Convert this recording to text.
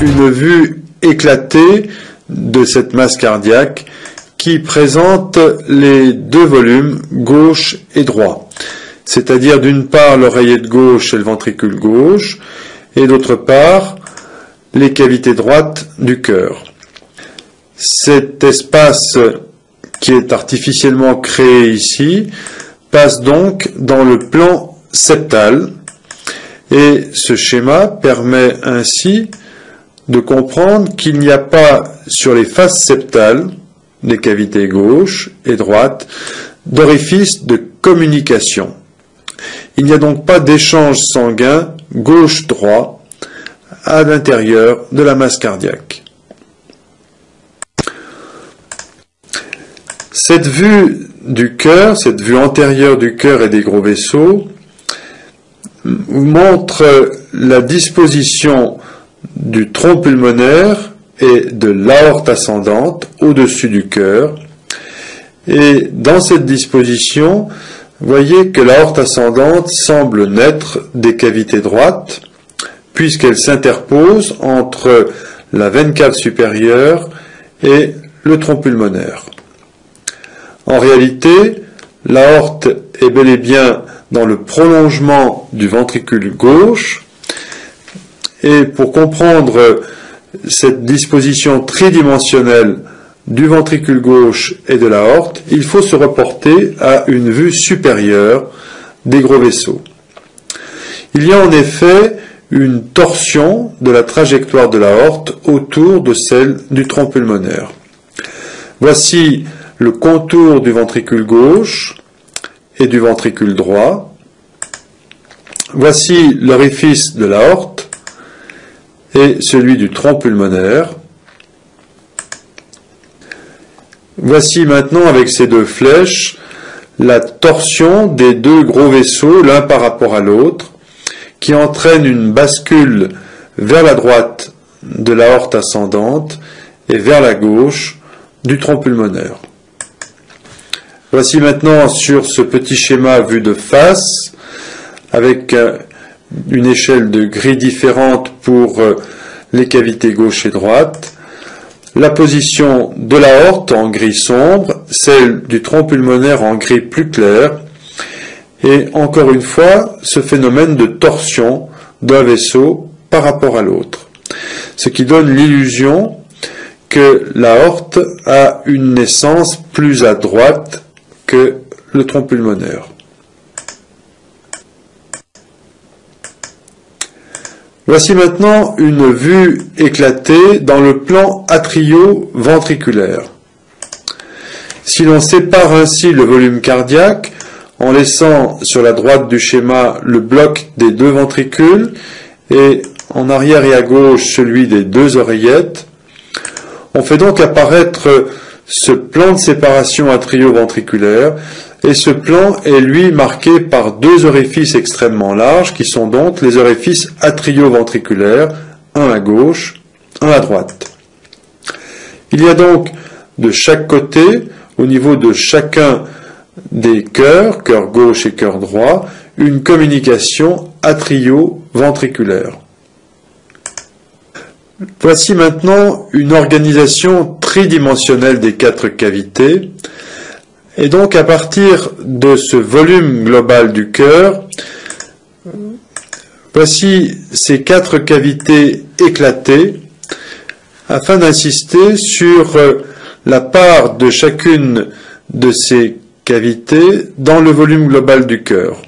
une vue éclatée de cette masse cardiaque qui présente les deux volumes gauche et droit, c'est-à-dire d'une part l'oreillette gauche et le ventricule gauche, et d'autre part les cavités droites du cœur. Cet espace qui est artificiellement créé ici passe donc dans le plan septal, et ce schéma permet ainsi de comprendre qu'il n'y a pas sur les faces septales des cavités gauche et droite d'orifice de communication. Il n'y a donc pas d'échange sanguin gauche-droit à l'intérieur de la masse cardiaque. Cette vue du cœur, cette vue antérieure du cœur et des gros vaisseaux, montre la disposition du tronc pulmonaire et de l'aorte ascendante au-dessus du cœur. Et dans cette disposition, voyez que l'aorte ascendante semble naître des cavités droites, puisqu'elle s'interpose entre la veine cave supérieure et le tronc pulmonaire. En réalité, l'aorte est bel et bien dans le prolongement du ventricule gauche, et pour comprendre cette disposition tridimensionnelle du ventricule gauche et de l'aorte, il faut se reporter à une vue supérieure des gros vaisseaux. Il y a en effet une torsion de la trajectoire de l'aorte autour de celle du tronc pulmonaire. Voici le contour du ventricule gauche et du ventricule droit. Voici l'orifice de l'aorte et celui du tronc pulmonaire. Voici maintenant, avec ces deux flèches, la torsion des deux gros vaisseaux, l'un par rapport à l'autre, qui entraîne une bascule vers la droite de l'aorte ascendante et vers la gauche du tronc pulmonaire. Voici maintenant sur ce petit schéma vu de face, avec une échelle de gris différente pour les cavités gauche et droite, la position de l'aorte en gris sombre, celle du tronc pulmonaire en gris plus clair, et encore une fois, ce phénomène de torsion d'un vaisseau par rapport à l'autre, ce qui donne l'illusion que l'aorte a une naissance plus à droite que le tronc pulmonaire. Voici maintenant une vue éclatée dans le plan atrio-ventriculaire. Si l'on sépare ainsi le volume cardiaque, en laissant sur la droite du schéma le bloc des deux ventricules et en arrière et à gauche celui des deux oreillettes, on fait donc apparaître ce plan de séparation atrio-ventriculaire, et ce plan est lui marqué par deux orifices extrêmement larges qui sont donc les orifices atrio-ventriculaires, un à gauche, un à droite. Il y a donc de chaque côté, au niveau de chacun des cœurs, cœur gauche et cœur droit, une communication atrio-ventriculaire. Voici maintenant une organisation tridimensionnelle des quatre cavités. Et donc, à partir de ce volume global du cœur, voici ces quatre cavités éclatées, afin d'insister sur la part de chacune de ces cavités dans le volume global du cœur.